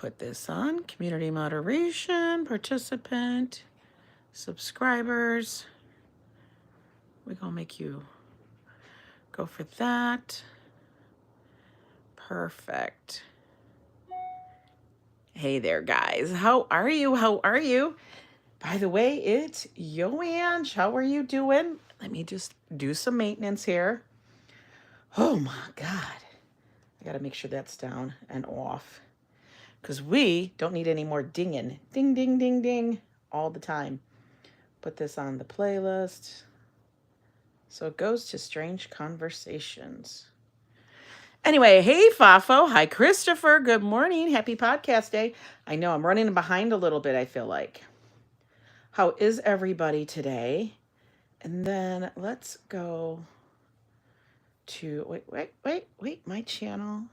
put this on. Community moderation, participant, subscribers. We're going to make you go for that. Perfect. Hey there, guys. How are you? How are you? By the way, it's YoAngNYC. How are you doing? Let me just do some maintenance here. Oh my God. I got to make sure that's down and off because we don't need any more dinging. Ding, ding, ding, ding all the time. Put this on the playlist. So it goes to Strange Conversations. Anyway, hey, Fafo. Hi, Christopher. Good morning. Happy podcast day. I know I'm running behind a little bit, I feel like. How is everybody today? And then let's go to, wait, my channel.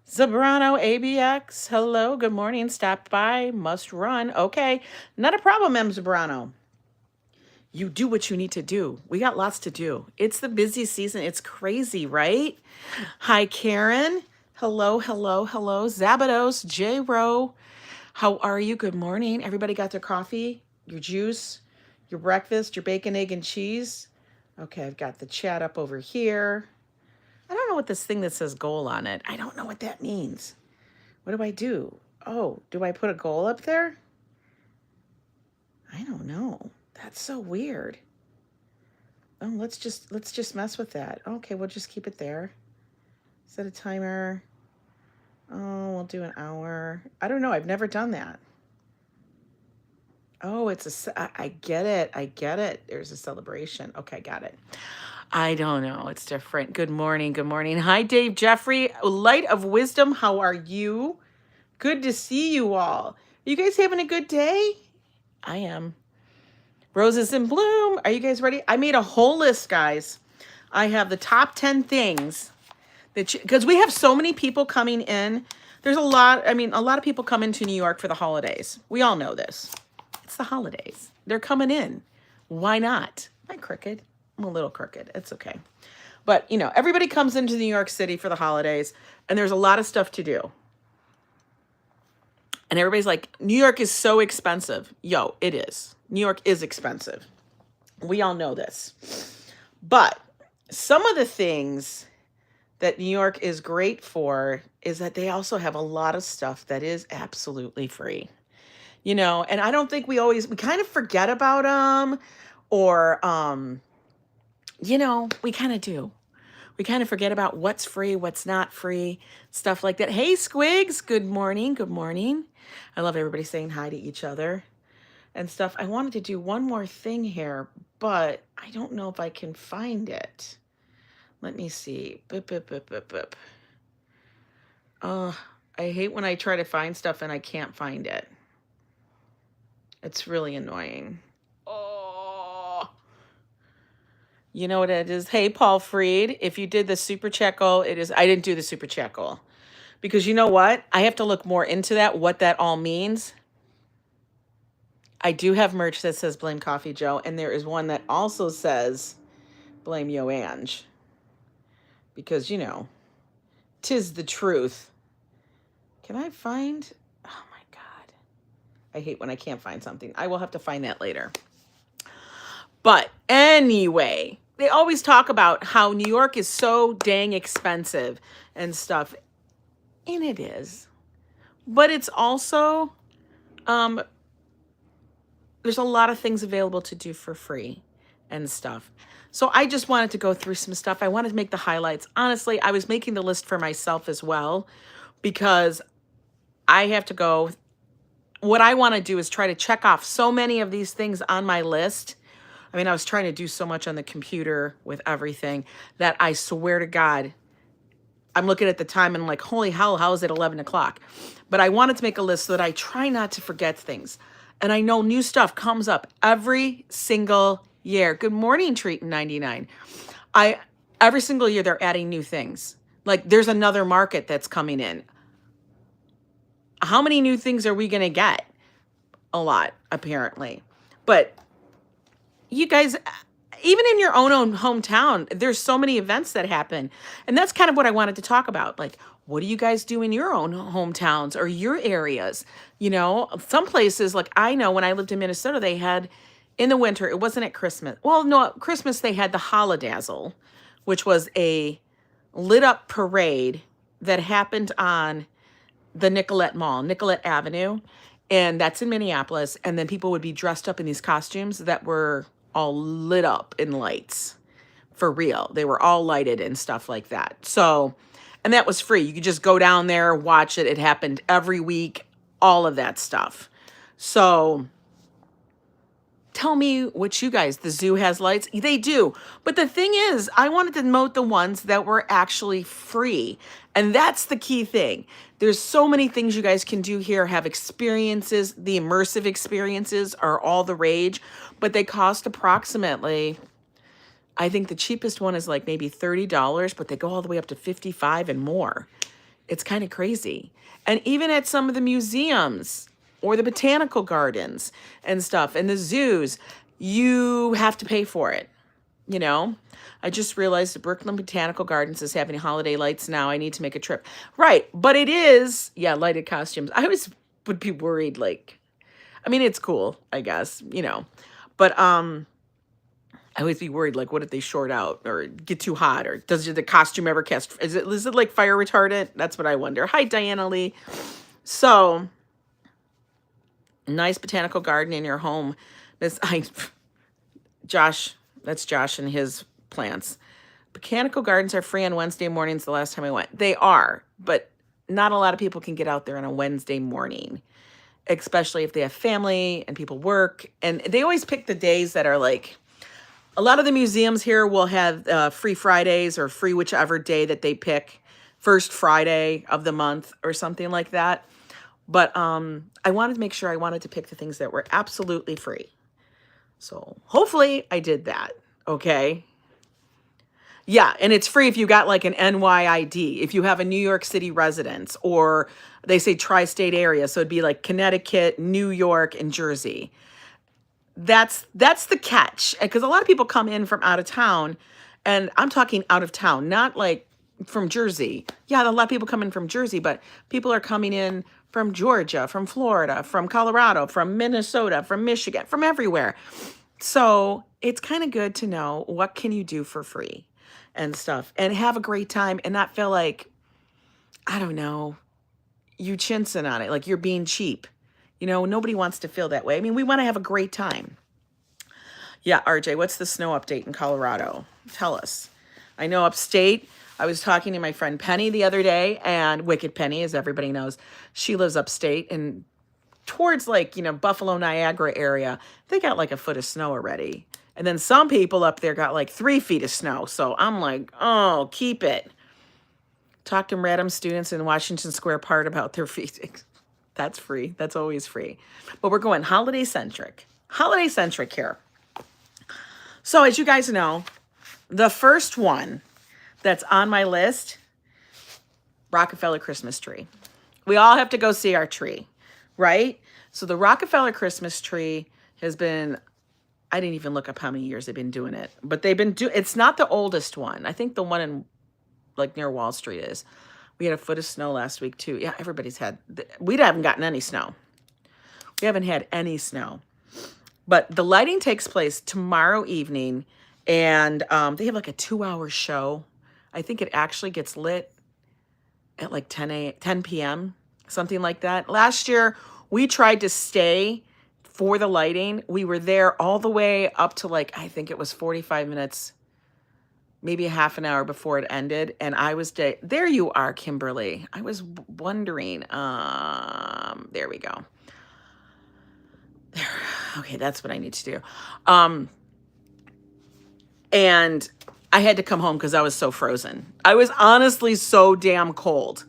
Zambrano ABX. Hello, good morning. Stop by, must run. Okay, not a problem, M. Zambrano. You do what you need to do. We got lots to do. It's the busy season. It's crazy, right? Hi, Karen. Hello, hello, hello. Szabados, J-Ro. How are you? Good morning. Everybody got their coffee, your juice, your breakfast, your bacon, egg, and cheese? Okay, I've got the chat up over here. I don't know what this thing that says goal on it. I don't know what that means. What do I do? Oh, do I put a goal up there? I don't know. That's so weird. Oh, let's just mess with that. Okay, we'll just keep it there. Set a timer. Oh, we'll do an hour. I don't know. I've never done that. Oh, I get it. I get it. There's a celebration. Okay, got it. I don't know. It's different. Good morning. Good morning. Hi, Dave Jeffrey. Light of Wisdom. How are you? Good to see you all. Are you guys having a good day? I am. Roses in Bloom. Are you guys ready? I made a whole list, guys. I have the top 10 things that because we have so many people coming in. There's a lot of people come into New York for the holidays. We all know this. It's the holidays. They're coming in. Why not? Am I crooked? I'm a little crooked. It's okay. But, everybody comes into New York City for the holidays, and there's a lot of stuff to do. And everybody's like, New York is so expensive. Yo, it is. New York is expensive. We all know this. But some of the things that New York is great for is that they also have a lot of stuff that is absolutely free. And I don't think we kind of forget about them or, we kind of do. We kind of forget about what's free, what's not free, stuff like that. Hey, Squigs, good morning. Good morning. I love everybody saying hi to each other and stuff. I wanted to do one more thing here, but I don't know if I can find it. Let me see. I hate when I try to find stuff and I can't find it. It's really annoying. Oh. You know what it is? Hey, Paul Freed, if you did the super checkle, I didn't do the super checkle. Because you know what? I have to look more into that, what that all means. I do have merch that says Blame Coffee Joe, and there is one that also says Blame YoAngNYC. Because, 'tis the truth. Can I find? Oh my God. I hate when I can't find something. I will have to find that later. But anyway, they always talk about how New York is so dang expensive and stuff. And it is. But it's also, there's a lot of things available to do for free and stuff. So I just wanted to go through some stuff. I wanted to make the highlights. Honestly, I was making the list for myself as well because I have to go. What I want to do is try to check off so many of these things on my list. I was trying to do so much on the computer with everything that I swear to God, I'm looking at the time and I'm like, holy hell, how is it 11 o'clock? But I wanted to make a list so that I try not to forget things. And I know new stuff comes up every single year. Good morning, Treat 99. Every single year they're adding new things. Like there's another market that's coming in. How many new things are we going to get? A lot, apparently. But you guys, even in your own hometown, there's so many events that happen. And that's kind of what I wanted to talk about. Like, What do you guys do in your own hometowns or your areas? You know, some places, like I know when I lived in Minnesota, they had in the winter, it wasn't at Christmas. Well, no, at Christmas they had the Holodazzle, which was a lit up parade that happened on the Nicollet Mall, Nicollet Avenue, and that's in Minneapolis. And then people would be dressed up in these costumes that were all lit up in lights for real. They were all lighted and stuff like that. So, and that was free. You could just go down there, watch it. It happened every week, all of that stuff. So, tell me what you guys, the zoo has lights? They do. But the thing is, I wanted to note the ones that were actually free. And that's the key thing. There's so many things you guys can do here, have experiences. The immersive experiences are all the rage, but they cost approximately, I think the cheapest one is like maybe $30, but they go all the way up to $55 and more. It's kind of crazy. And even at some of the museums or the botanical gardens and stuff and the zoos, you have to pay for it. You know, I just realized the Brooklyn Botanical Gardens is having holiday lights now. I need to make a trip. Right. But it is, yeah, lighted costumes. I always would be worried, like, I mean, it's cool, I guess, you know, but I always be worried, like, what if they short out or get too hot, or does the costume ever catch? Is it like fire retardant? That's what I wonder. Hi, Diana Lee. So, nice botanical garden in your home. Josh, that's Josh and his plants. Botanical gardens are free on Wednesday mornings. The last time I went, they are, but not a lot of people can get out there on a Wednesday morning, especially if they have family and people work. And they always pick the days that are like, a lot of the museums here will have free Fridays or free whichever day that they pick, first Friday of the month or something like that. But I wanted to make sure I wanted to pick the things that were absolutely free. So hopefully I did that. Okay. Yeah. And it's free if you got like an NYID, if you have a New York City residence, or they say tri-state area. So it'd be like Connecticut, New York, and Jersey. That's the catch, because a lot of people come in from out of town, and I'm talking out of town, not like from Jersey. Yeah, a lot of people come in from Jersey, but people are coming in from Georgia, from Florida, from Colorado, from Minnesota, from Michigan, from everywhere. So it's kind of good to know what can you do for free and stuff, and have a great time and not feel like, I don't know, you chinsing on it, like you're being cheap. You know, nobody wants to feel that way. I mean, we want to have a great time. Yeah, RJ, what's the snow update in Colorado? Tell us. I know upstate, I was talking to my friend Penny the other day, and Wicked Penny, as everybody knows, she lives upstate and towards like, you know, Buffalo, Niagara area. They got like a foot of snow already. And then some people up there got like 3 feet of snow. So I'm like, oh, keep it. Talk to random students in Washington Square Park about their feet. That's free. That's always free. But we're going holiday centric. Holiday centric here. So as you guys know, the first one that's on my list, Rockefeller Christmas tree. We all have to go see our tree, right? So the Rockefeller Christmas tree has been, I didn't even look up how many years they've been doing it, but they've been it's not the oldest one. I think the one in like near Wall Street is. We had a foot of snow last week too. Yeah, everybody's had, we haven't gotten any snow. We haven't had any snow. But the lighting takes place tomorrow evening, and they have like a 2-hour show. I think it actually gets lit at like 10 p.m., something like that. Last year, we tried to stay for the lighting. We were there all the way up to like, I think it was 45 minutes, maybe a half an hour before it ended. And I was there you are, Kimberly. I was wondering, there we go. There. Okay, that's what I need to do. And I had to come home because I was so frozen. I was honestly so damn cold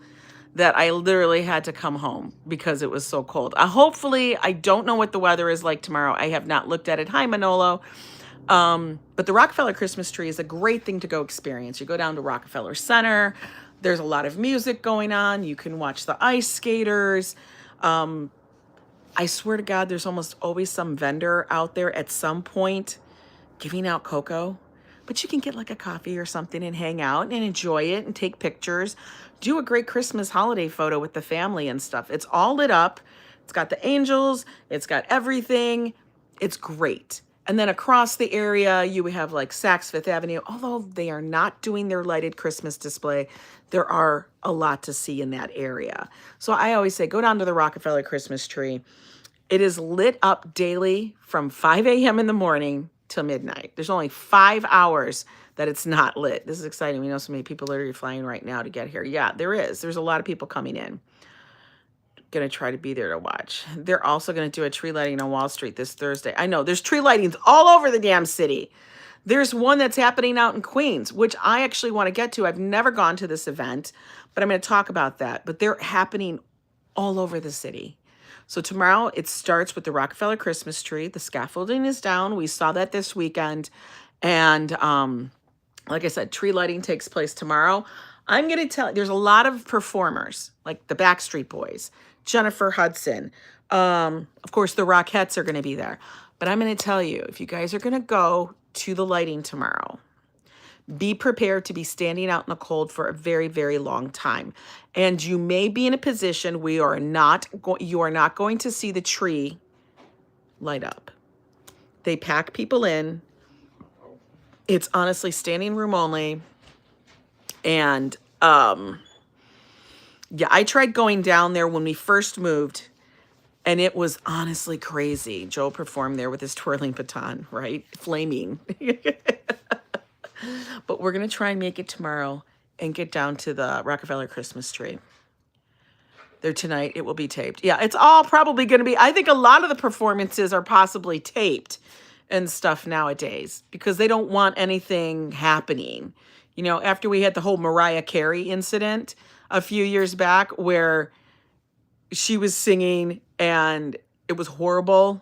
that I literally had to come home because it was so cold. Hopefully, I don't know what the weather is like tomorrow. I have not looked at it. Hi, Manolo. But the Rockefeller Christmas tree is a great thing to go experience. You go down to Rockefeller Center. There's a lot of music going on. You can watch the ice skaters. I swear to God, there's almost always some vendor out there at some point giving out cocoa. but you can get like a coffee or something and hang out and enjoy it and take pictures. Do a great Christmas holiday photo with the family and stuff. It's all lit up. It's got the angels. It's got everything. It's great. And then across the area, you have like Saks Fifth Avenue. Although they are not doing their lighted Christmas display, there are a lot to see in that area. So I always say, go down to the Rockefeller Christmas tree. It is lit up daily from 5 a.m. in the morning till midnight. There's only 5 hours that it's not lit. This is exciting. We know so many people literally flying right now to get here. Yeah, there is. There's a lot of people coming in. Going to try to be there to watch. They're also going to do a tree lighting on Wall Street this Thursday. I know there's tree lightings all over the damn city. There's one that's happening out in Queens, which I actually want to get to. I've never gone to this event, but I'm going to talk about that. But they're happening all over the city. So tomorrow it starts with the Rockefeller Christmas tree. The scaffolding is down. We saw that this weekend. And like I said, tree lighting takes place tomorrow. I'm going to tell you, there's a lot of performers, like the Backstreet Boys, Jennifer Hudson. Of course, the Rockettes are going to be there. But I'm going to tell you, if you guys are going to go to the lighting tomorrow, be prepared to be standing out in the cold for a very, very long time. And you may be in a position where you are not going to see the tree light up. They pack people in. It's honestly standing room only. And yeah, I tried going down there when we first moved, and it was honestly crazy. Joe performed there with his twirling baton, right? Flaming. But we're going to try and make it tomorrow and get down to the Rockefeller Christmas tree. There tonight, it will be taped. Yeah, it's all probably going to be, I think a lot of the performances are possibly taped and stuff nowadays because they don't want anything happening. You know, after we had the whole Mariah Carey incident a few years back where she was singing and it was horrible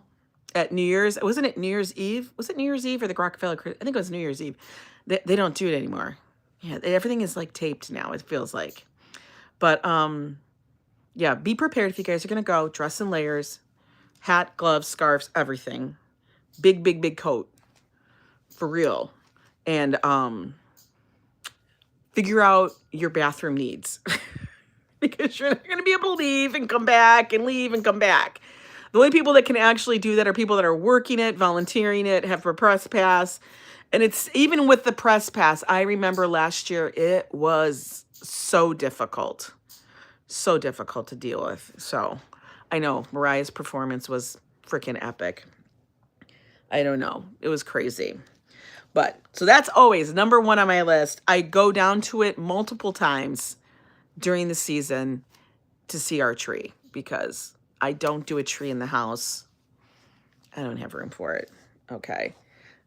at New Year's. Wasn't it New Year's Eve? Was it New Year's Eve or the Rockefeller? I think it was New Year's Eve. They don't do it anymore. Yeah, everything is like taped now, it feels like. But yeah, be prepared if you guys are going to go. Dress in layers, hat, gloves, scarves, everything. Big, big, big coat. For real. And figure out your bathroom needs because you're not going to be able to leave and come back and leave and come back. The only people that can actually do that are people that are working it, volunteering it, have a press pass. And it's even with the press pass, I remember last year, it was so difficult to deal with. So I know Mariah's performance was freaking epic. I don't know. It was crazy. But so that's always number one on my list. I go down to it multiple times during the season to see our tree because I don't do a tree in the house. I don't have room for it. Okay.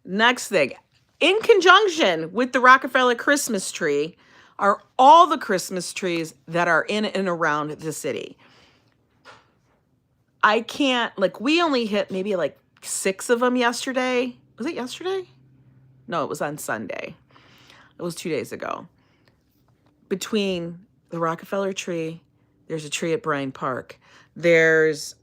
Next thing, in conjunction with the Rockefeller Christmas tree are all the Christmas trees that are in and around the city. I can't, like, we only hit maybe like 6 of them yesterday. Was it yesterday? No, it was on Sunday. It was 2 days ago. Between the Rockefeller tree, there's a tree at Bryant Park. There's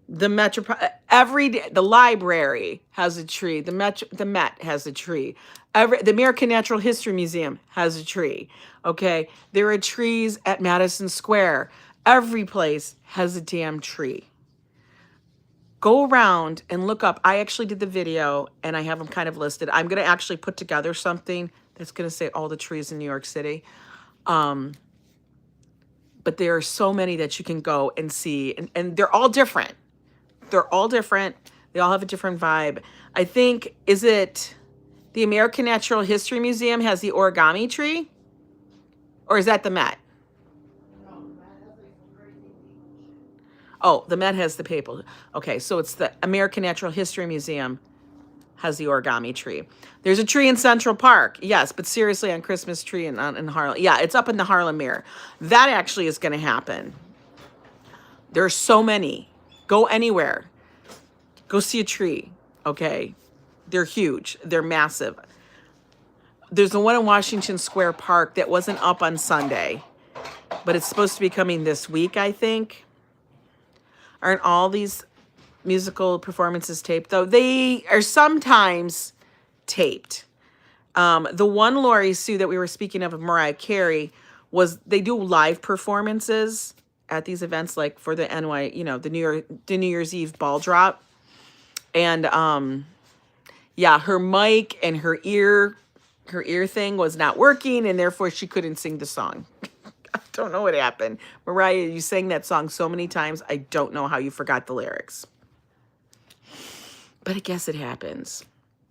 the every day, the library has a tree. The Met has a tree. The American Natural History Museum has a tree. Okay, there are trees at Madison Square. Every place has a damn tree. Go around and look up. I actually did the video and I have them kind of listed. I'm going to actually put together something that's going to say all the trees in New York City. But there are so many that you can go and see. And they're all different. They're all different. They all have a different vibe. I think, is it the American Natural History Museum has the origami tree? Or is that the Met? Oh, the Met has the papal. Okay, so it's the American Natural History Museum has the origami tree. There's a tree in Central Park. Yes, but seriously, on Christmas tree in Harlem. Yeah, it's up in the Harlem Mirror. That actually is going to happen. There are so many. Go anywhere. Go see a tree, okay? They're huge. They're massive. There's the one in Washington Square Park that wasn't up on Sunday, but it's supposed to be coming this week, I think. Aren't all these musical performances taped, though? They are sometimes taped. The one Lori Sue that we were speaking of Mariah Carey was they do live performances at these events, like for the the New Year's Eve ball drop. And yeah, her mic and her ear thing was not working, and therefore she couldn't sing the song. I don't know what happened. Mariah, you sang that song so many times, I don't know how you forgot the lyrics. But I guess it happens.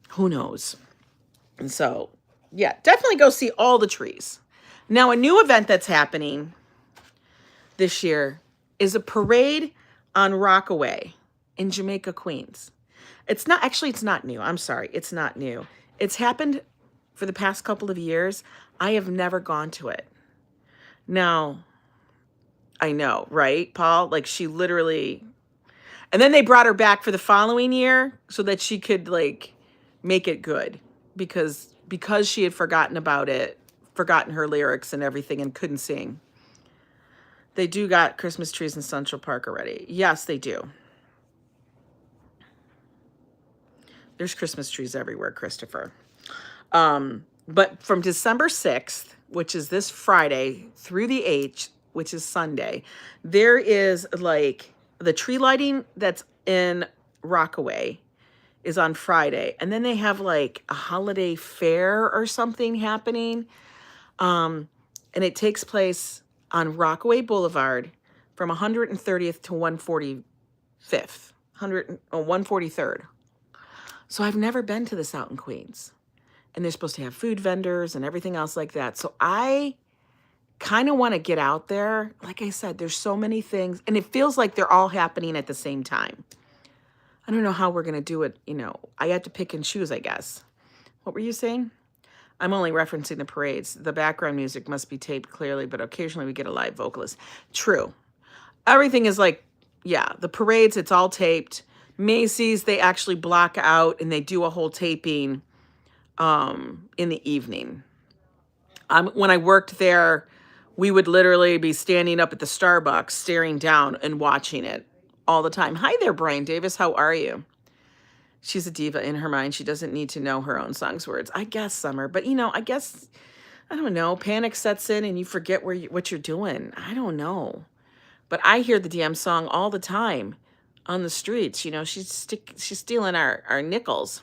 Who knows? And so, yeah, definitely go see all the trees. Now, a new event that's happening this year is a parade on Rockaway in Jamaica, Queens. It's not new. I'm sorry. It's not new. It's happened for the past couple of years. I have never gone to it. Now, I know, right, Paul? Like, she literally... And then they brought her back for the following year so that she could, like, make it good. Because she had forgotten about it, forgotten her lyrics and everything, and couldn't sing. They do got Christmas trees in Central Park already. Yes, they do. There's Christmas trees everywhere, Christopher. But from December 6th, which is this Friday, through the 8th, which is Sunday, there is like the tree lighting that's in Rockaway is on Friday. And then they have like a holiday fair or something happening. And it takes place on Rockaway Boulevard from 130th to 145th, 143rd. So I've never been to this out in Queens. And they're supposed to have food vendors and everything else like that. So I kind of want to get out there. Like I said, there's so many things. And it feels like they're all happening at the same time. I don't know how we're going to do it. You know, I have to pick and choose, I guess. What were you saying? I'm only referencing the parades. The background music must be taped clearly, but occasionally we get a live vocalist. True. Everything is like, yeah, the parades, it's all taped. Macy's, they actually block out and they do a whole taping in the evening. When I worked there, we would literally be standing up at the Starbucks, staring down and watching it all the time. Hi there, Brian Davis. How are you? She's a diva in her mind. She doesn't need to know her own song's words. I guess, Summer. But, you know, I guess, I don't know. Panic sets in and you forget what you're doing. I don't know. But I hear the damn song all the time on the streets. You know, she's stealing our nickels.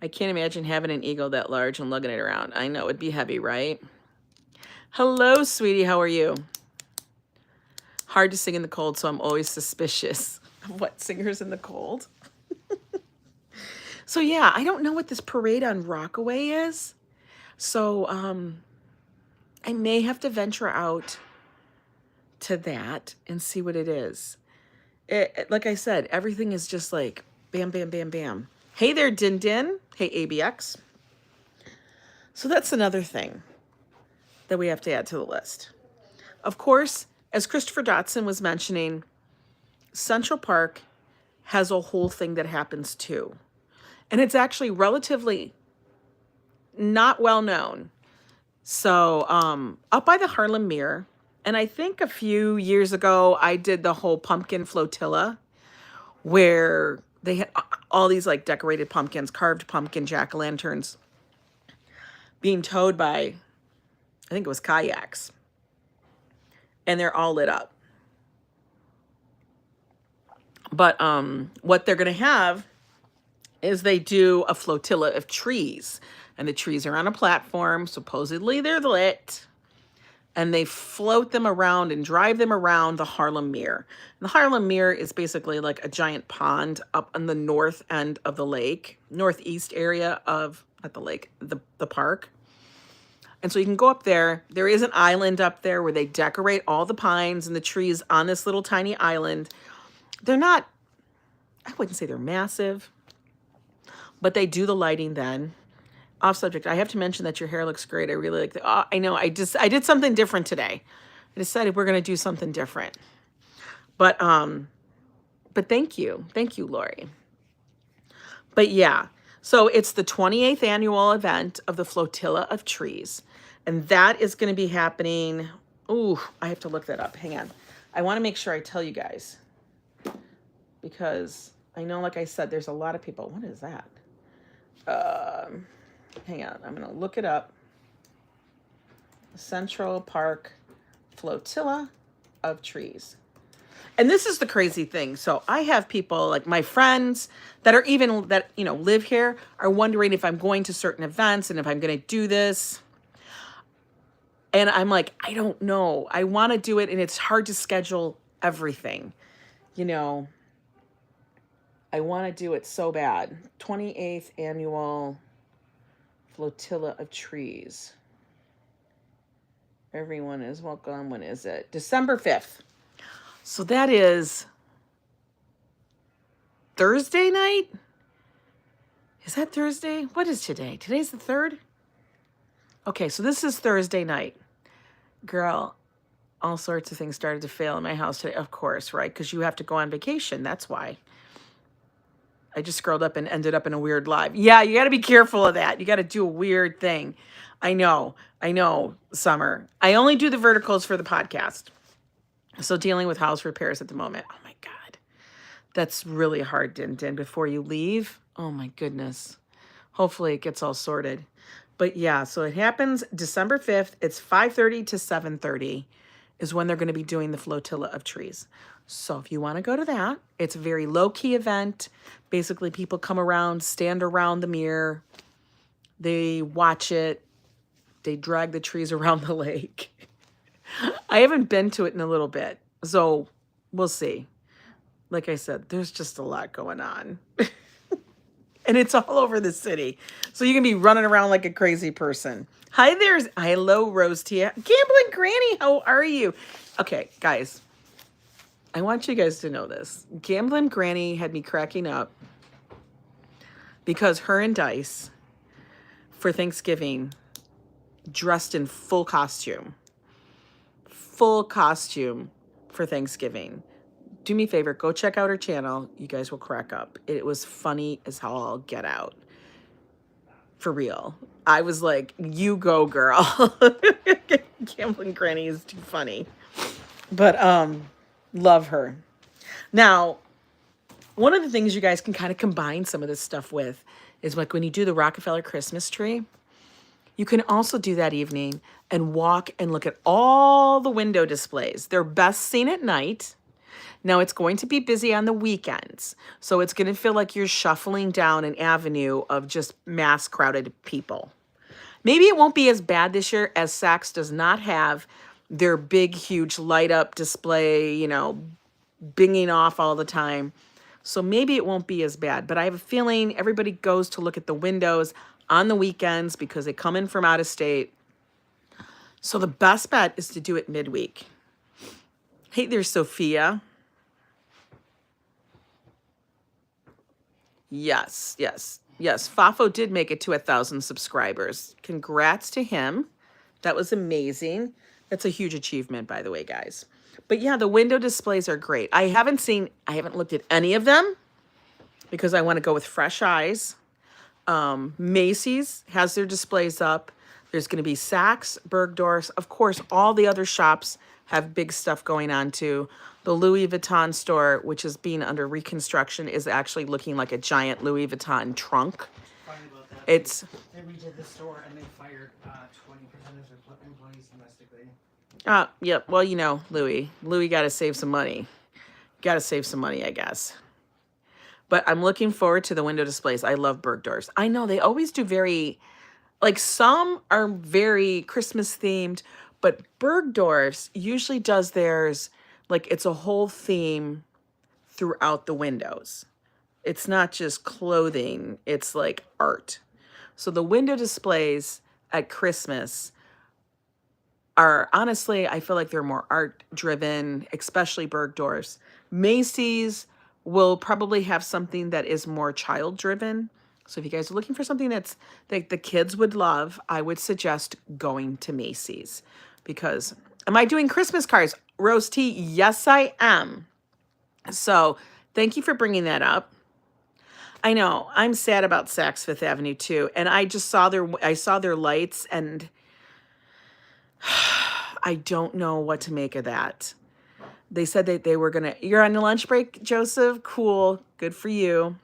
I can't imagine having an ego that large and lugging it around. I know, it'd be heavy, right? Hello, sweetie. How are you? Hard to sing in the cold, so I'm always suspicious of what singers in the cold. So, yeah, I don't know what this parade on Rockaway is. So, I may have to venture out to that and see what it is. Like I said, everything is just like bam, bam, bam, bam. Hey there, Din Din. Hey, ABX. So that's another thing that we have to add to the list. Of course, as Christopher Dotson was mentioning, Central Park has a whole thing that happens too. And it's actually relatively not well known. So up by the Harlem Mirror, and I think a few years ago, I did the whole pumpkin flotilla where they had all these like decorated pumpkins, carved pumpkin jack-o'-lanterns being towed by, I think it was kayaks. And they're all lit up. But what they're going to have is they do a flotilla of trees. And the trees are on a platform. Supposedly they're lit. And they float them around and drive them around the Harlem Mirror. And the Harlem Mirror is basically like a giant pond up on the north end of the lake, northeast area of, not the lake, the park. And so you can go up there. There is an island up there where they decorate all the pines and the trees on this little tiny island. They're not, I wouldn't say they're massive, but they do the lighting then. Off subject, I have to mention that your hair looks great. I really like the, I know, I did something different today. I decided we're going to do something different. But thank you. Thank you, Lori. But yeah, so it's the 28th annual event of the Flotilla of Trees. And that is going to be happening. Ooh, I have to look that up. Hang on. I want to make sure I tell you guys. Because I know, like I said, there's a lot of people. What is that? Hang on, I'm going to look it up. Central Park Flotilla of Trees. And this is the crazy thing. So I have people like my friends that are even that, you know, live here are wondering if I'm going to certain events and if I'm going to do this. And I'm like, I don't know. I want to do it. And it's hard to schedule everything. You know, I want to do it so bad. 28th annual Flotilla of Trees. Everyone is welcome. When is it? December 5th. So that is Thursday night? Is that Thursday? What is today? Today's the 3rd? Okay, so this is Thursday night. Girl, all sorts of things started to fail in my house today. Of course, right? Because you have to go on vacation. That's why. I just scrolled up and ended up in a weird live. Yeah, you got to be careful of that. You got to do a weird thing. I know, Summer. I only do the verticals for the podcast. So dealing with house repairs at the moment. Oh my God. That's really hard, Din Din, before you leave. Oh my goodness. Hopefully it gets all sorted. But yeah, so it happens December 5th. It's 5:30 to 7:30 is when they're going to be doing the Flotilla of Trees. So if you want to go to that, it's a very low-key event. Basically, people come around, stand around the mirror. They watch it. They drag the trees around the lake. I haven't been to it in a little bit, so we'll see. Like I said, there's just a lot going on. And it's all over the city. So you can be running around like a crazy person. Hi there. Hello, Rose Tia. Gambling Granny, how are you? Okay, guys. I want you guys to know this. Gambling Granny had me cracking up because her and Dice, for Thanksgiving, dressed in full costume for Thanksgiving. Do me a favor, go check out her channel. You guys will crack up. It was funny as all get out. For real. I was like, you go, girl. Gambling Granny is too funny. But love her. Now, one of the things you guys can kind of combine some of this stuff with is like when you do the Rockefeller Christmas tree, you can also do that evening and walk and look at all the window displays. They're best seen at night. Now, it's going to be busy on the weekends, so it's going to feel like you're shuffling down an avenue of just mass crowded people. Maybe it won't be as bad this year as Saks does not have their big, huge light up display, you know, binging off all the time. So maybe it won't be as bad, but I have a feeling everybody goes to look at the windows on the weekends because they come in from out of state. So the best bet is to do it midweek. Hey, there's Sophia. Yes. Fafo did make it to 1,000 subscribers. Congrats to him. That was amazing. That's a huge achievement, by the way, guys. But yeah, the window displays are great. I haven't looked at any of them because I want to go with fresh eyes. Macy's has their displays up. There's going to be Saks, Bergdorf's. Of course, all the other shops have big stuff going on too. The Louis Vuitton store, which is being under reconstruction, is actually looking like a giant Louis Vuitton trunk. Funny about that. It's They redid the store and they fired 20% of their employees domestically. yeah. Well, you know, Louis got to save some money. Got to save some money, I guess. But I'm looking forward to the window displays. I love Bergdorf's. I know they always do very, like some are very Christmas themed, but Bergdorf's usually does theirs like it's a whole theme throughout the windows. It's not just clothing, it's like art. So the window displays at Christmas are honestly, I feel like they're more art driven, especially Bergdorf's. Macy's will probably have something that is more child driven. So if you guys are looking for something that's that the kids would love, I would suggest going to Macy's. Because am I doing Christmas cards? Rose T, yes, I am. So thank you for bringing that up. I know I'm sad about Saks Fifth Avenue too. And I just saw their lights and I don't know what to make of that. They said that they were you're on your lunch break, Joseph? Cool. Good for you.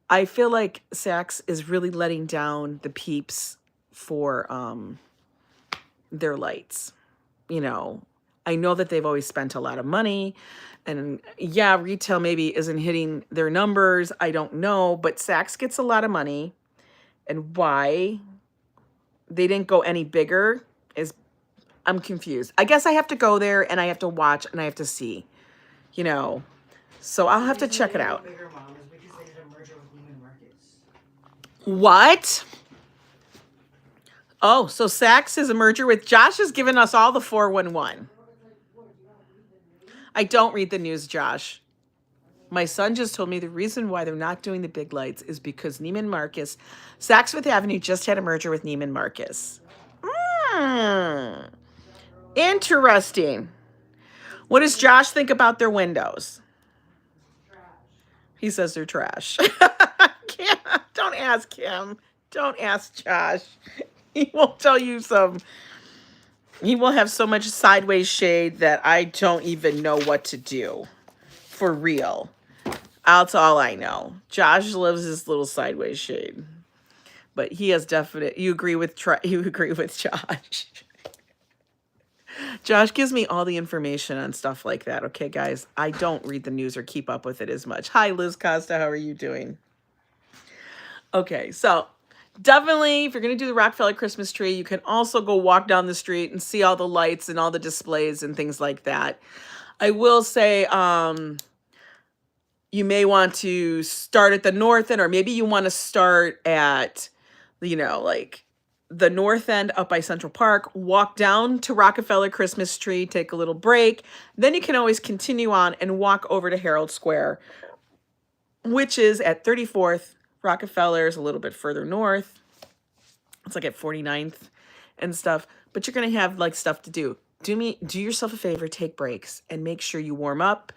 I feel like Saks is really letting down the peeps for their lights. You know, I know that they've always spent a lot of money, and yeah, retail maybe isn't hitting their numbers. I don't know, but Saks gets a lot of money, and why they didn't go any bigger is I'm confused. I guess I have to go there and I have to watch and I have to see, you know. So I'll have to check it out. Bigger, Mom, is because they did a merger with Neiman Marcus. What? Oh, so Saks is a merger with Josh has given us all the 411. I don't read the news, Josh. My son just told me the reason why they're not doing the big lights is because Neiman Marcus, Saks Fifth Avenue just had a merger with Neiman Marcus. Interesting. What does Josh think about their windows? He says they're trash. Don't ask him. Don't ask Josh. He will tell you some. He will have so much sideways shade that I don't even know what to do. For real. That's all I know. Josh lives his little sideways shade. But he has definite. You agree with Josh. Josh gives me all the information on stuff like that. Okay, guys, I don't read the news or keep up with it as much. Hi, Liz Costa. How are you doing? Okay, so definitely, if you're going to do the Rockefeller Christmas tree, you can also go walk down the street and see all the lights and all the displays and things like that. I will say you may want to start at the north end, or maybe you want to start at, you know, like the north end up by Central Park, walk down to Rockefeller Christmas tree, take a little break. Then you can always continue on and walk over to Herald Square, which is at 34th. Rockefeller is a little bit further north. It's like at 49th and stuff, but you're going to have like stuff to do. Do yourself a favor, take breaks and make sure you warm up.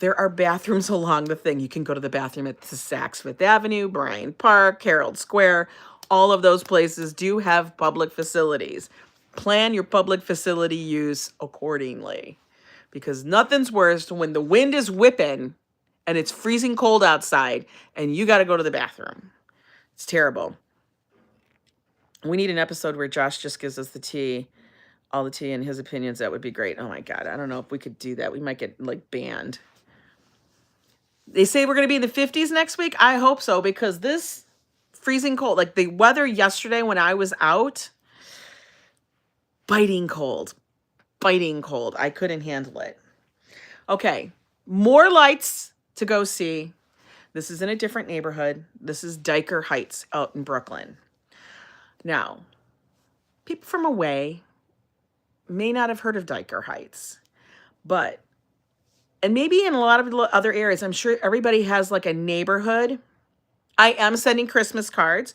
There are bathrooms along the thing. You can go to the bathroom at the Saks Fifth Avenue, Bryant Park, Herald Square. All of those places do have public facilities. Plan your public facility use accordingly, because nothing's worse when the wind is whipping and it's freezing cold outside and you got to go to the bathroom. It's terrible. We need an episode where Josh just gives us the tea, all the tea and his opinions. That would be great. Oh my God. I don't know if we could do that. We might get like banned. They say we're going to be in the 50s next week. I hope so, because this freezing cold, like the weather yesterday when I was out, biting cold. I couldn't handle it. Okay. More lights to go see. This is in a different neighborhood. This is Diker Heights out in Brooklyn. Now, people from away may not have heard of Diker Heights, but, and maybe in a lot of other areas, I'm sure everybody has like a neighborhood. I am sending Christmas cards.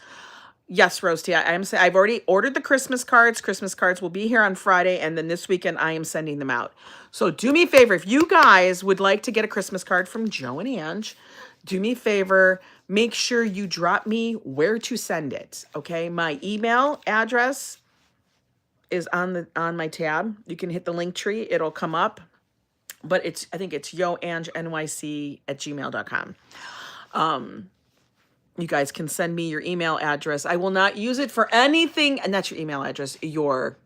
Yes, Roasty, I've already ordered the Christmas cards. Christmas cards will be here on Friday, and then this weekend I am sending them out. So do me a favor, if you guys would like to get a Christmas card from Joe and Ange, do me a favor, make sure you drop me where to send it, okay? My email address is on my tab. You can hit the link tree, it'll come up. But I think it's YoAngNYC@gmail.com. You guys can send me your email address. I will not use it for anything, and that's your email address, your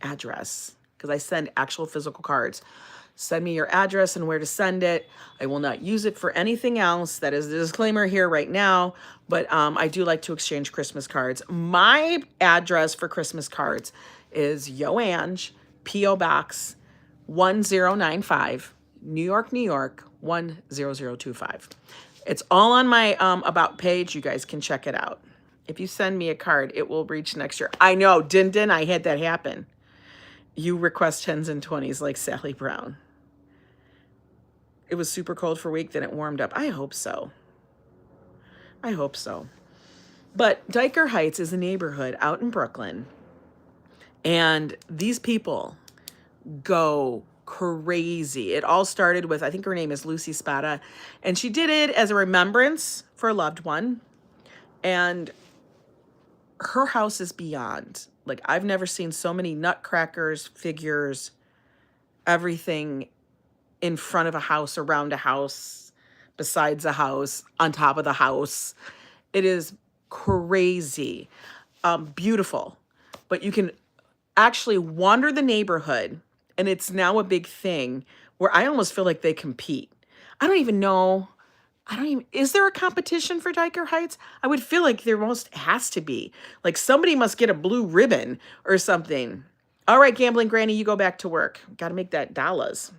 address, because I send actual physical cards. Send me your address and where to send it. I will not use it for anything else. That is the disclaimer here right now, but I do like to exchange Christmas cards. My address for Christmas cards is Yo Ange, P.O. Box 1095, New York, New York, 10025. It's all on my about page. You guys can check it out. If you send me a card, it will reach next year. I know, Din, I had that happen. You request 10s and 20s like Sally Brown. It was super cold for a week, then it warmed up. I hope so. I hope so. But Diker Heights is a neighborhood out in Brooklyn. And these people go crazy. It all started with, I think her name is Lucy Spada, and she did it as a remembrance for a loved one. And her house is beyond. Like, I've never seen so many nutcrackers, figures, everything in front of a house, around a house, besides a house, on top of the house. It is crazy, beautiful. But you can actually wander the neighborhood, and it's now a big thing where I almost feel like they compete. I don't even know. Is there a competition for Diker Heights? I would feel like there most has to be. Like somebody must get a blue ribbon or something. All right, gambling granny, you go back to work. Got to make that dollars.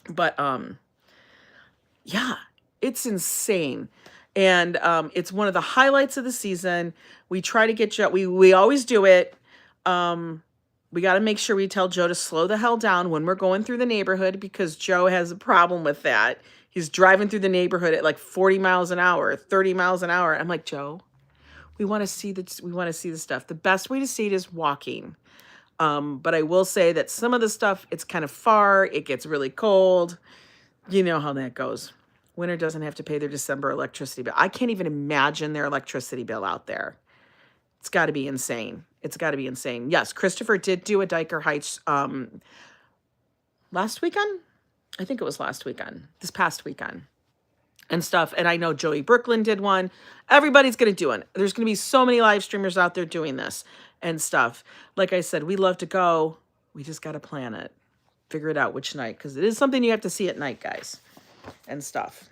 But yeah, it's insane. And it's one of the highlights of the season. We try to get Joe, we always do it. We got to make sure we tell Joe to slow the hell down when we're going through the neighborhood, because Joe has a problem with that. He's driving through the neighborhood at like 40 miles an hour, 30 miles an hour. I'm like, Joe, we want to see the stuff. The best way to see it is walking. But I will say that some of the stuff, it's kind of far. It gets really cold. You know how that goes. Winter doesn't have to pay their December electricity bill. I can't even imagine their electricity bill out there. It's got to be insane. It's got to be insane. Yes, Christopher did do a Diker Heights last weekend. I think it was last weekend, this past weekend and stuff. And I know Joey Brooklyn did one. Everybody's going to do it. There's going to be so many live streamers out there doing this and stuff. Like I said, we love to go. We just got to plan it. Figure it out which night, because it is something you have to see at night, guys, and stuff.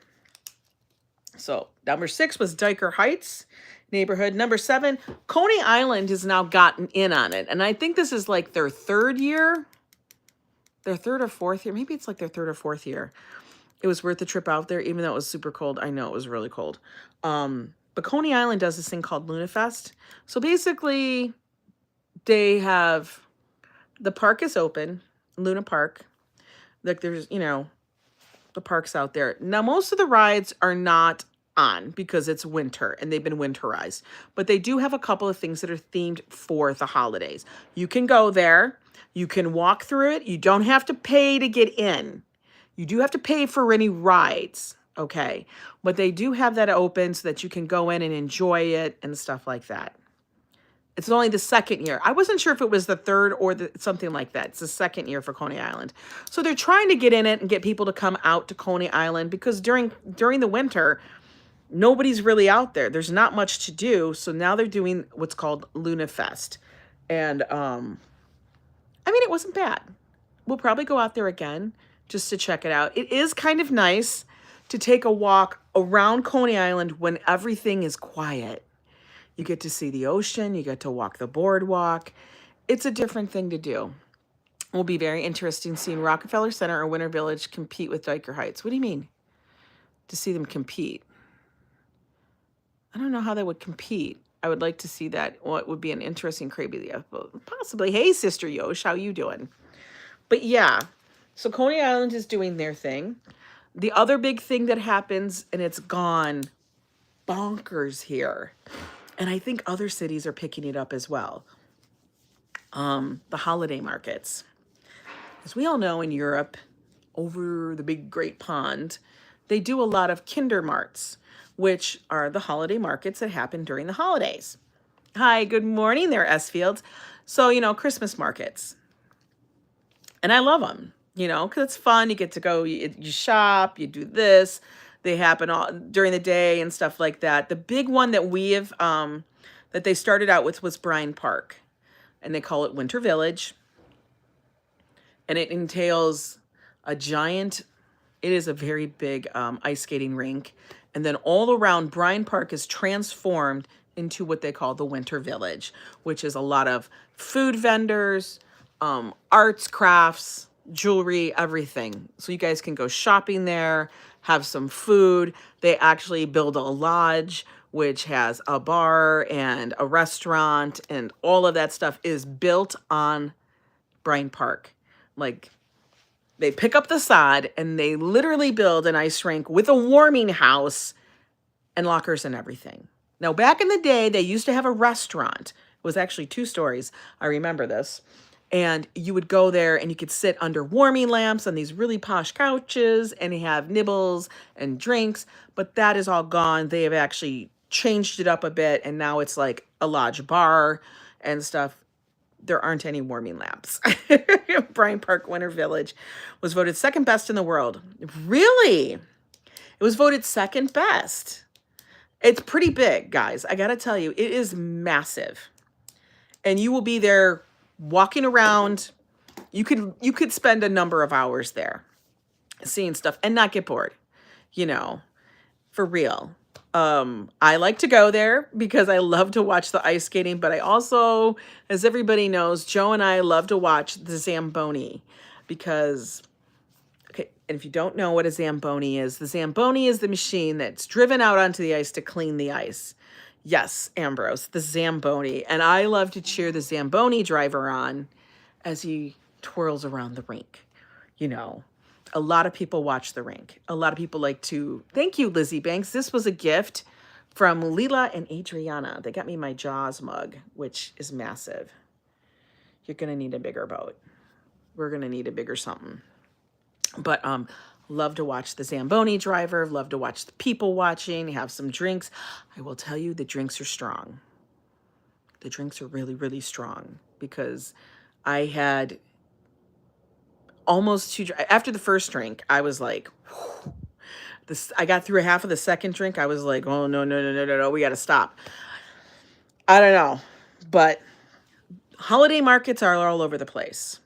So number 6 was Diker Heights neighborhood. Number 7, Coney Island has now gotten in on it. And I think this is like their 3rd year. Their 3rd or 4th year. Maybe it's like their 3rd or 4th year. It was worth the trip out there, even though it was super cold. I know it was really cold. But Coney Island does this thing called Luna Fest. So basically, they have, the park is open, Luna Park. Like there's, you know, the park's out there. Now, most of the rides are not on because it's winter and they've been winterized. But they do have a couple of things that are themed for the holidays. You can go there. You can walk through it. You don't have to pay to get in. You do have to pay for any rides, okay? But they do have that open so that you can go in and enjoy it and stuff like that. It's only the 2nd year. I wasn't sure if it was the 3rd or something like that. It's the 2nd year for Coney Island. So they're trying to get in it and get people to come out to Coney Island, because during the winter, nobody's really out there. There's not much to do. So now they're doing what's called Luna Fest. And I mean, it wasn't bad. We'll probably go out there again just to check it out. It is kind of nice to take a walk around Coney Island when everything is quiet. You get to see the ocean. You get to walk the boardwalk. It's a different thing to do. It will be very interesting seeing Rockefeller Center or Winter Village compete with Diker Heights. What do you mean? To see them compete? I don't know how they would compete. I would like to see that. What would be an interesting crazy, possibly. Hey, Sister Yosh, how you doing? But yeah, so Coney Island is doing their thing. The other big thing that happens, and it's gone bonkers here, and I think other cities are picking it up as well, the holiday markets. As we all know, in Europe, over the big great pond, they do a lot of Kindermarts, which are the holiday markets that happen during the holidays. Hi, good morning there, S Fields. So, you know, Christmas markets. And I love them, you know, because it's fun. You get to go, you shop, you do this. They happen all during the day and stuff like that. The big one that we have, that they started out with was Bryant Park. And they call it Winter Village. And it entails a giant, it is a very big ice skating rink. And then all around, Bryant Park is transformed into what they call the Winter Village, which is a lot of food vendors, arts, crafts, jewelry, everything. So you guys can go shopping there, have some food. They actually build a lodge, which has a bar and a restaurant, and all of that stuff is built on Bryant Park. Like, they pick up the sod and they literally build an ice rink with a warming house and lockers and everything. Now, back in the day, they used to have a restaurant. It was actually 2 stories. I remember this. And you would go there and you could sit under warming lamps on these really posh couches and have nibbles and drinks. But that is all gone. They have actually changed it up a bit. And now it's like a lodge bar and stuff. There aren't any warming lamps. Bryant Park Winter Village was voted 2nd best in the world. Really? It was voted second best. It's pretty big, guys. I got to tell you, it is massive. And you will be there walking around. You could spend a number of hours there seeing stuff and not get bored, you know, for real. I like to go there because I love to watch the ice skating, but I also, as everybody knows, Joe and I love to watch the Zamboni because, okay, and if you don't know what a Zamboni is, the Zamboni is the machine that's driven out onto the ice to clean the ice. Yes, Ambrose, the Zamboni. And I love to cheer the Zamboni driver on as he twirls around the rink. You know, a lot of people watch the rink. A lot of people like to, thank you, Lizzie Banks. This was a gift from Lila and Adriana. They got me my Jaws mug, which is massive. You're going to need a bigger boat. We're going to need a bigger something. But love to watch the Zamboni driver, love to watch the people watching, have some drinks. I will tell you, the drinks are strong. The drinks are really, really strong because I had almost after the first drink, I was like, whew. I got through half of the second drink. I was like, oh, no, we got to stop. I don't know, but holiday markets are all over the place.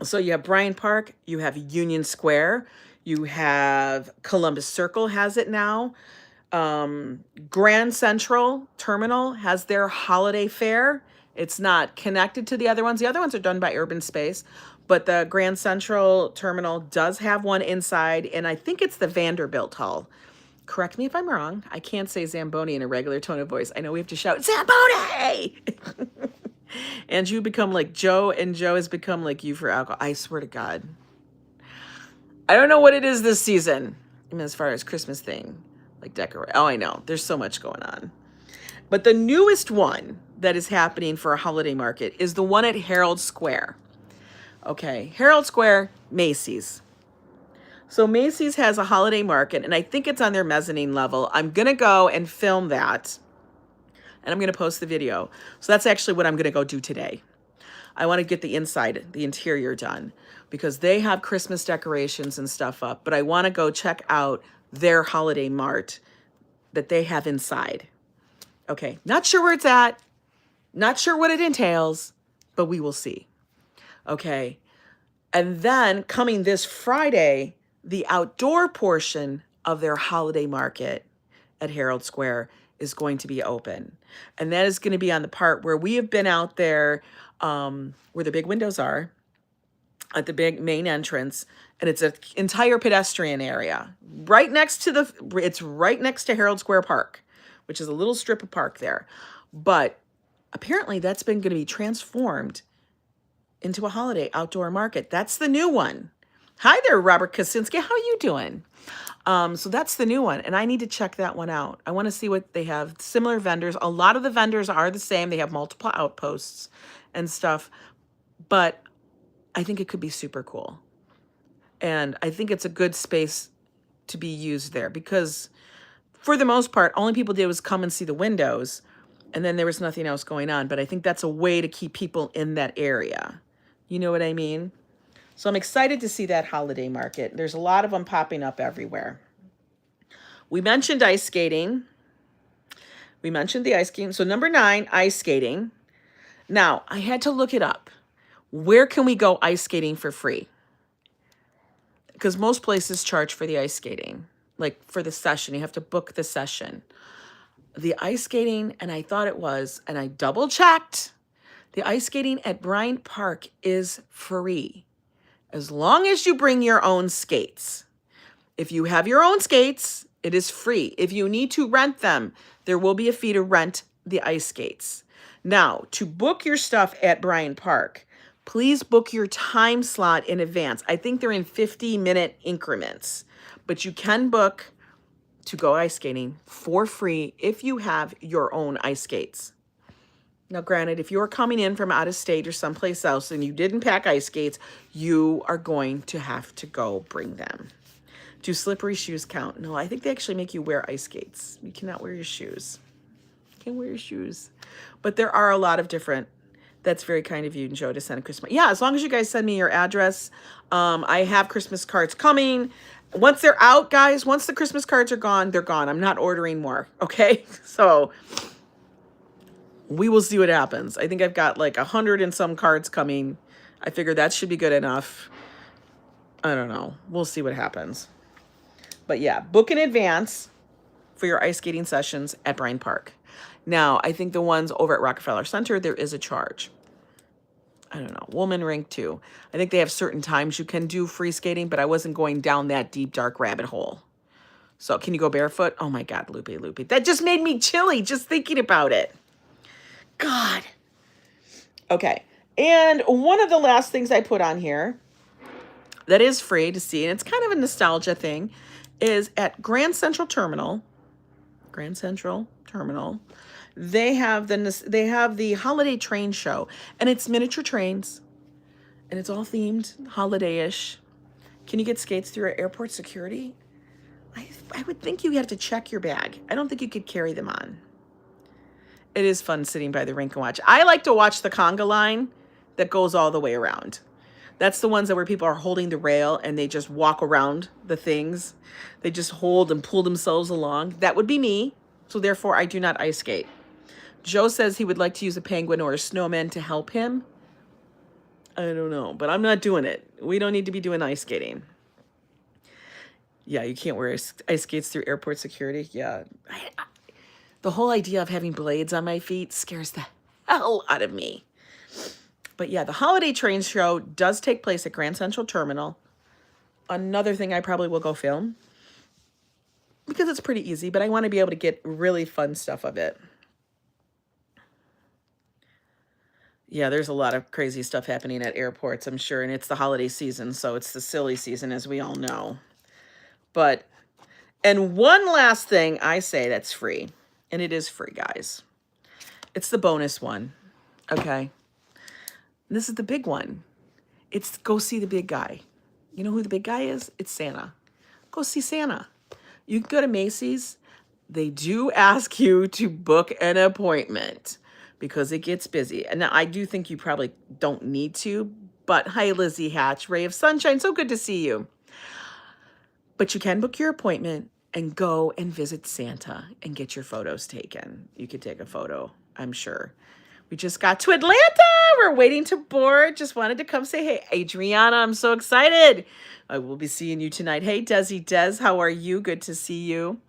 So you have Bryant Park, you have Union Square, you have Columbus Circle has it now. Grand Central Terminal has their holiday fair. It's not connected to the other ones. The other ones are done by Urban Space, but the Grand Central Terminal does have one inside, and I think it's the Vanderbilt Hall. Correct me if I'm wrong. I can't say Zamboni in a regular tone of voice. I know we have to shout, Zamboni! And you become like Joe, and Joe has become like you for alcohol. I swear to God. I don't know what it is this season. I mean, as far as Christmas thing, like decorate. Oh, I know. There's so much going on. But the newest one that is happening for a holiday market is the one at Herald Square. Okay, Herald Square, Macy's. So Macy's has a holiday market, and I think it's on their mezzanine level. I'm going to go and film that. And I'm going to post the video. So that's actually what I'm going to go do today. I want to get the inside, the interior done because they have Christmas decorations and stuff up. But I want to go check out their holiday mart that they have inside. Okay, not sure where it's at. Not sure what it entails, but we will see. Okay. And then coming this Friday, the outdoor portion of their holiday market at Herald Square is going to be open. And that is going to be on the part where we have been out there, where the big windows are at the big main entrance. And it's an entire pedestrian area right next to it's right next to Herald Square Park, which is a little strip of park there. But apparently that's been going to be transformed into a holiday outdoor market. That's the new one. Hi there, Robert Kosinski. How are you doing? So that's the new one, and I need to check that one out. I want to see what they have. Similar vendors. A lot of the vendors are the same. They have multiple outposts and stuff, but I think it could be super cool. And I think it's a good space to be used there because for the most part, only people did was come and see the windows, and then there was nothing else going on. But I think that's a way to keep people in that area. You know what I mean? So I'm excited to see that holiday market. There's a lot of them popping up everywhere. We mentioned ice skating. We mentioned the ice skating. So number 9, ice skating. Now, I had to look it up. Where can we go ice skating for free? Because most places charge for the ice skating. Like for the session, you have to book the session. The ice skating, and I thought it was, and I double checked, the ice skating at Bryant Park is free. As long as you bring your own skates. If you have your own skates, it is free. If you need to rent them, there will be a fee to rent the ice skates. Now, to book your stuff at Bryant Park, please book your time slot in advance. I think they're in 50-minute increments, but you can book to go ice skating for free if you have your own ice skates. Now, granted, if you're coming in from out of state or someplace else and you didn't pack ice skates, you are going to have to go bring them. Do slippery shoes count? No, I think they actually make you wear ice skates. You cannot wear your shoes. You can't wear your shoes. But there are a lot of different, that's very kind of you, Joe, to send a Christmas. Yeah, as long as you guys send me your address. I have Christmas cards coming, Once they're out, guys, once the Christmas cards are gone, they're gone. I'm not ordering more, okay? So we will see what happens. I think I've got like 100 and some cards coming. I figure that should be good enough. I don't know. We'll see what happens. But yeah, book in advance for your ice skating sessions at Bryant Park. Now, I think the ones over at Rockefeller Center, there is a charge. I don't know, Woman Rink too. I think they have certain times you can do free skating, but I wasn't going down that deep, dark rabbit hole. So can you go barefoot? Oh my God, loopy, loopy. That just made me chilly just thinking about it. God. Okay. And one of the last things I put on here that is free to see, and it's kind of a nostalgia thing, is at Grand Central Terminal. They have the holiday train show, and it's miniature trains, and it's all themed holiday-ish. Can you get skates through airport security? I would think you have to check your bag. I don't think you could carry them on. It is fun sitting by the rink and watch. I like to watch the conga line that goes all the way around. That's the ones that where people are holding the rail and they just walk around the things. They just hold and pull themselves along. That would be me. So therefore, I do not ice skate. Joe says he would like to use a penguin or a snowman to help him. I don't know, but I'm not doing it. We don't need to be doing ice skating. Yeah, you can't wear ice skates through airport security. Yeah. The whole idea of having blades on my feet scares the hell out of me. But yeah, the holiday train show does take place at Grand Central Terminal. Another thing I probably will go film because it's pretty easy, but I want to be able to get really fun stuff of it. Yeah, there's a lot of crazy stuff happening at airports, I'm sure, and it's the holiday season, so it's the silly season, as we all know. But, and one last thing I say that's free, and it is free, guys. It's the bonus one, okay? This is the big one. It's go see the big guy. You know who the big guy is? It's Santa. Go see Santa. You can go to Macy's. They do ask you to book an appointment because it gets busy. And now I do think you probably don't need to, but hi, Lizzie Hatch, Ray of Sunshine, so good to see you. But you can book your appointment and go and visit Santa and get your photos taken. You could take a photo, I'm sure. We just got to Atlanta. We're waiting to board. Just wanted to come say, hey, Adriana, I'm so excited. I will be seeing you tonight. Hey, Desi Des, how are you? Good to see you.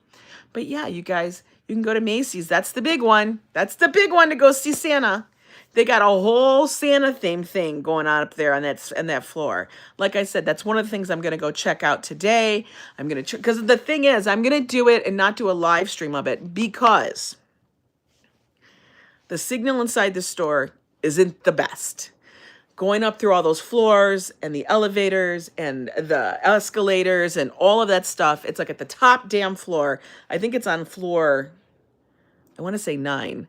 But yeah, you guys, you can go to Macy's. That's the big one. That's the big one to go see Santa. They got a whole Santa theme thing going on up there on that floor. Like I said, that's one of the things I'm going to go check out today. I'm going to, because the thing is, I'm going to do it and not do a live stream of it because the signal inside the store isn't the best. Going up through all those floors and the elevators and the escalators and all of that stuff, it's like at the top damn floor. I think it's on floor, I want to say 9,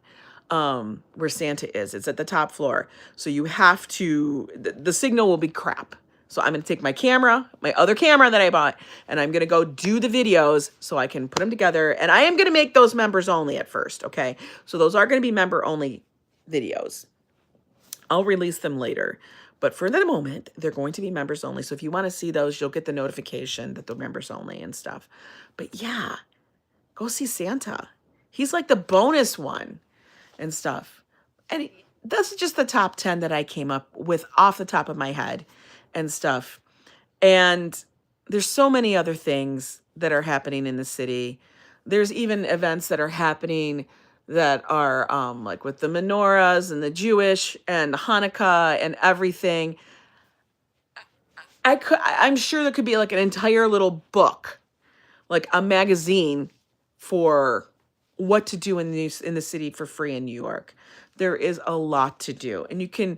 where Santa is. It's at the top floor. So you have to, the signal will be crap. So I'm going to take my camera, my other camera that I bought, and I'm going to go do the videos so I can put them together. And I am going to make those members only at first, okay? So those are going to be member only videos. I'll release them later. But for the moment, they're going to be members only. So if you want to see those, you'll get the notification that they're members only and stuff. But yeah, go see Santa. He's like the bonus one and stuff. And this is just the top 10 that I came up with off the top of my head and stuff. And there's so many other things that are happening in the city. There's even events that are happening that are like with the menorahs and the Jewish and Hanukkah and everything. I'm sure there could be like an entire little book, like a magazine for what to do in the city for free in New York. There is a lot to do. And you can,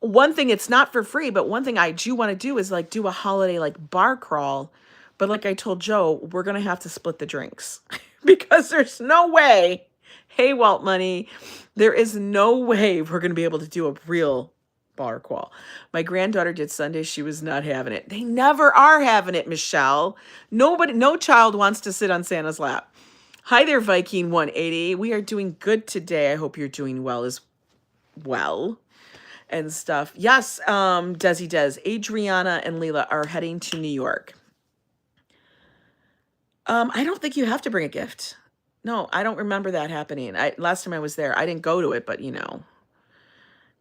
one thing, it's not for free, but one thing I do want to do is like do a holiday like bar crawl. But like I told Joe, we're going to have to split the drinks because there's no way, hey, Walt Money, there is no way we're going to be able to do a real bar crawl. My granddaughter did Sunday. She was not having it. They never are having it, Michele. Nobody, no child wants to sit on Santa's lap. Hi there, Viking 180. We are doing good today. I hope you're doing well as well. And stuff. Yes, Desi Des, Adriana and Lila are heading to New York. I don't think you have to bring a gift. No, I don't remember that happening. Last time I was there, I didn't go to it, but you know,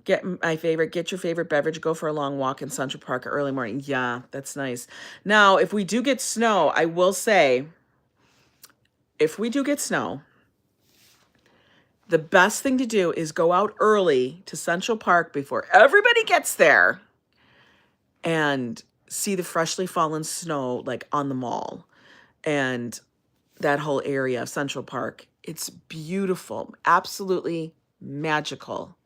get your favorite beverage, go for a long walk in Central Park early morning. Yeah, that's nice. Now, if we do get snow, I will say, if we do get snow, the best thing to do is go out early to Central Park before everybody gets there and see the freshly fallen snow like on the mall and that whole area of Central Park. It's beautiful, absolutely magical.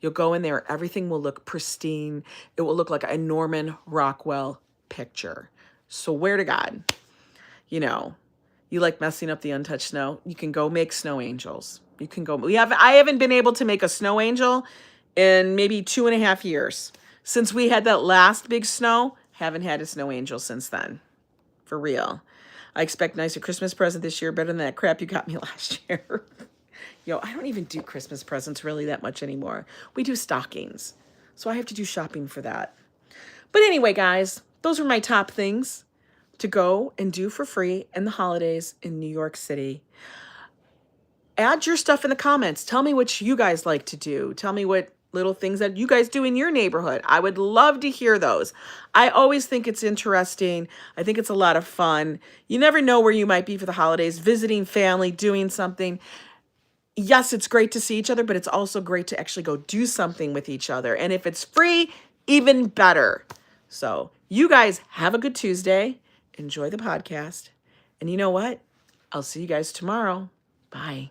You'll go in there, everything will look pristine. It will look like a Norman Rockwell picture. Swear to God, you know, you like messing up the untouched snow, you can go make snow angels. You can go, I haven't been able to make a snow angel in maybe 2.5 years. Since we had that last big snow, haven't had a snow angel since then. For real. I expect nicer Christmas present this year, better than that crap you got me last year. Yo, I don't even do Christmas presents really that much anymore. We do stockings. So I have to do shopping for that. But anyway, guys, those are my top things to go and do for free in the holidays in New York City. Add your stuff in the comments. Tell me what you guys like to do. Tell me what little things that you guys do in your neighborhood. I would love to hear those. I always think it's interesting. I think it's a lot of fun. You never know where you might be for the holidays, visiting family, doing something. Yes, it's great to see each other, but it's also great to actually go do something with each other. And if it's free, even better. So you guys have a good Tuesday. Enjoy the podcast. And you know what? I'll see you guys tomorrow. Bye.